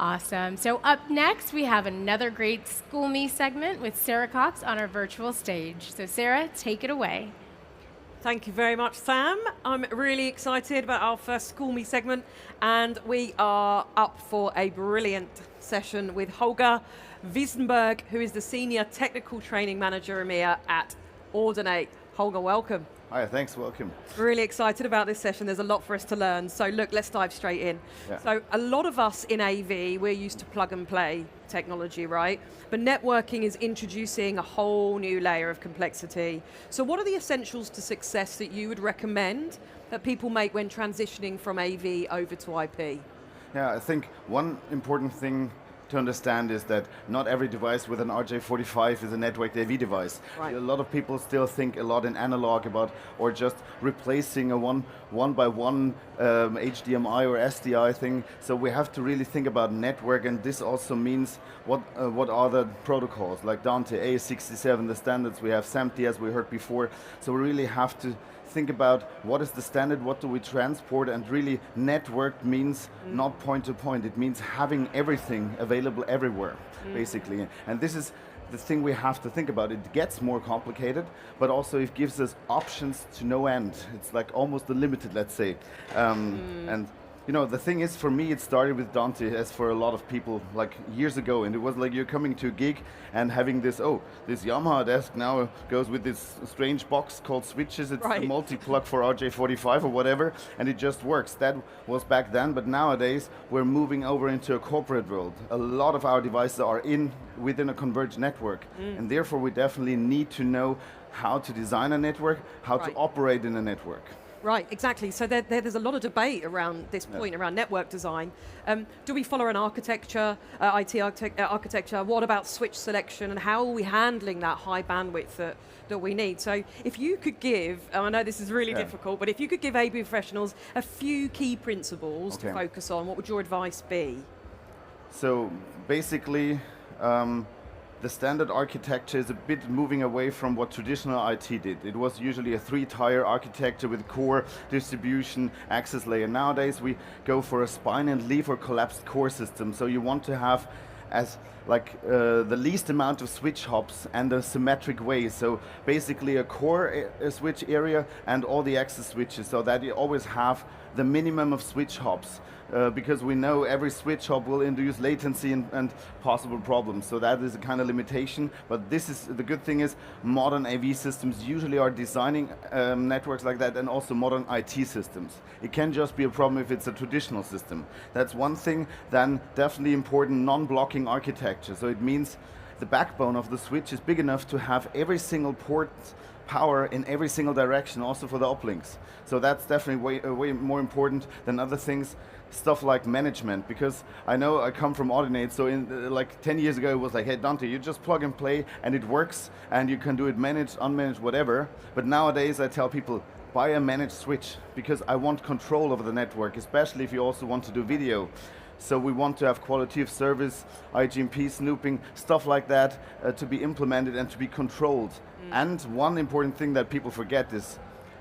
Awesome. So up next, we have another great School Me segment with Sarah Cox on our virtual stage. So Sarah, take it away. Thank you very much, Sam. I'm really excited about our first School Me segment, and we are up for a brilliant session with Holger Weisenberg, who is the Senior Technical Training Manager EMEA at Ordinate. Holger, welcome. Hi, thanks, welcome. Really excited about this session. There's a lot for us to learn. So look, let's dive straight in. Yeah. So a lot of us in AV, we're used to plug and play technology, right? But networking is introducing a whole new layer of complexity. So what are the essentials to success that you would recommend that people make when transitioning from AV over to IP? Yeah, I think one important thing to understand is that not every device with an RJ45 is a networked AV device. Right. A lot of people still think a lot in analog about, or just replacing a one by one HDMI or SDI thing. So we have to really think about network, and this also means what are the protocols, like Dante A67, the standards we have, SAMTI as we heard before. So we really have to think about what is the standard, what do we transport, and really network means not point to point. It means having everything available everywhere, basically. And this is the thing we have to think about. It gets more complicated, but also it gives us options to no end. It's like almost unlimited, let's say. And you know, the thing is, for me, it started with Dante, as for a lot of people, like years ago, and it was like you're coming to a gig and having this, this Yamaha desk now goes with this strange box called switches. It's Right. a multi-plug for RJ45 or whatever, and it just works. That was back then, but nowadays we're moving over into a corporate world. A lot of our devices are within a converged network, and therefore we definitely need to know how to design a network, how to Right. operate in a network. Right, exactly. So there's a lot of debate around this point, around network design. Do we follow an architecture, architecture? What about switch selection, and how are we handling that high bandwidth that we need? So if you could give, I know this is really difficult, but if you could give AV professionals a few key principles to focus on, what would your advice be? So basically, the standard architecture is a bit moving away from what traditional IT did. It was usually a 3-tier architecture with core, distribution, access layer. Nowadays we go for a spine and leaf or collapsed core system. So you want to have as the least amount of switch hops and a symmetric way. So basically a core switch area and all the access switches, so that you always have the minimum of switch hops. Because we know every switch hop will induce latency and possible problems. So that is a kind of limitation. But this is the good thing is modern AV systems usually are designing networks like that, and also modern IT systems. It can just be a problem if it's a traditional system. That's one thing. Then definitely important non-blocking architecture. So it means the backbone of the switch is big enough to have every single port power in every single direction, also for the uplinks. So that's definitely way more important than other things. Stuff like management, because I know I come from Ordinate, so in like 10 years ago it was like, hey Dante, you just plug and play and it works, and you can do it managed, unmanaged, whatever. But nowadays I tell people, buy a managed switch, because I want control over the network, especially if you also want to do video. So we want to have quality of service, IGMP snooping, stuff like that to be implemented and to be controlled. And one important thing that people forget is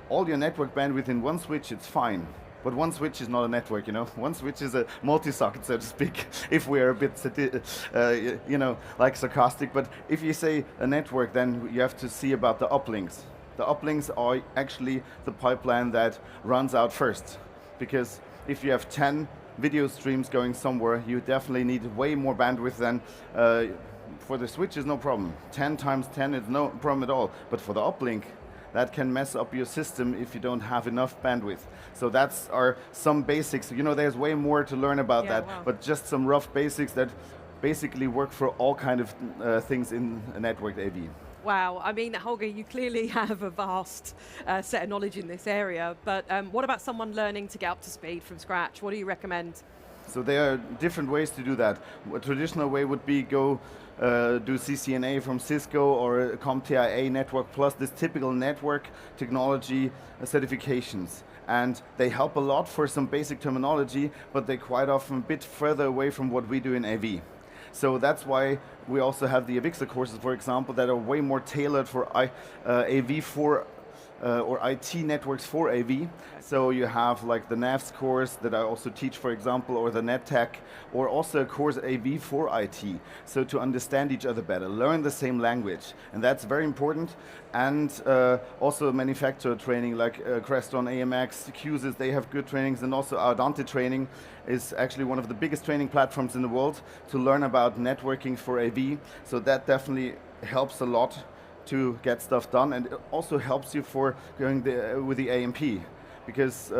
all your network bandwidth in one switch, it's fine. But one switch is not a network, you know. One switch is a multi-socket, so to speak, if we are a bit, you know, like sarcastic. But if you say a network, then you have to see about the uplinks. The uplinks are actually the pipeline that runs out first. Because if you have 10 video streams going somewhere, you definitely need way more bandwidth than for the switch is no problem. 10 times 10 is no problem at all. But for the uplink, that can mess up your system if you don't have enough bandwidth. So that's some basics. You know, there's way more to learn about that, wow. but just some rough basics that basically work for all kind of things in a networked AV. Wow, I mean, Holger, you clearly have a vast set of knowledge in this area, but what about someone learning to get up to speed from scratch? What do you recommend? So there are different ways to do that. A traditional way would be do CCNA from Cisco or CompTIA Network Plus, this typical network technology certifications. And they help a lot for some basic terminology, but they're quite often a bit further away from what we do in AV. So that's why we also have the AVIXA courses, for example, that are way more tailored for AV for or IT networks for AV. So you have like the NAVS course that I also teach, for example, or the NetTech, or also a course AV for IT. So to understand each other better, learn the same language, and that's very important. And also manufacturer training like Creston, AMX, Qsys, they have good trainings, and also Ardante training is actually one of the biggest training platforms in the world to learn about networking for AV. So that definitely helps a lot to get stuff done, and it also helps you for going with the AMP, because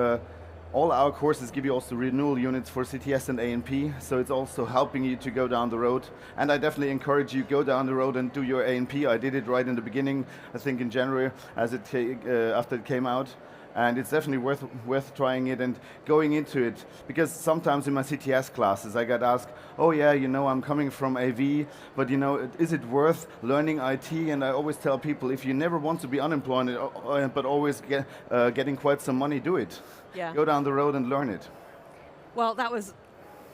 all our courses give you also renewal units for CTS and ANP, so it's also helping you to go down the road. And I definitely encourage you, go down the road and do your ANP. I did it right in the beginning, I think in January, as it after it came out. And it's definitely worth trying it and going into it, because sometimes in my CTS classes I got asked, oh yeah, you know, I'm coming from AV, but you know, is it worth learning IT? And I always tell people, if you never want to be unemployed but always getting quite some money, do it. Yeah. Go down the road and learn it. Well, that was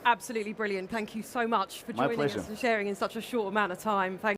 absolutely brilliant. Thank you so much for My joining pleasure. us and sharing in such a short amount of time. Thank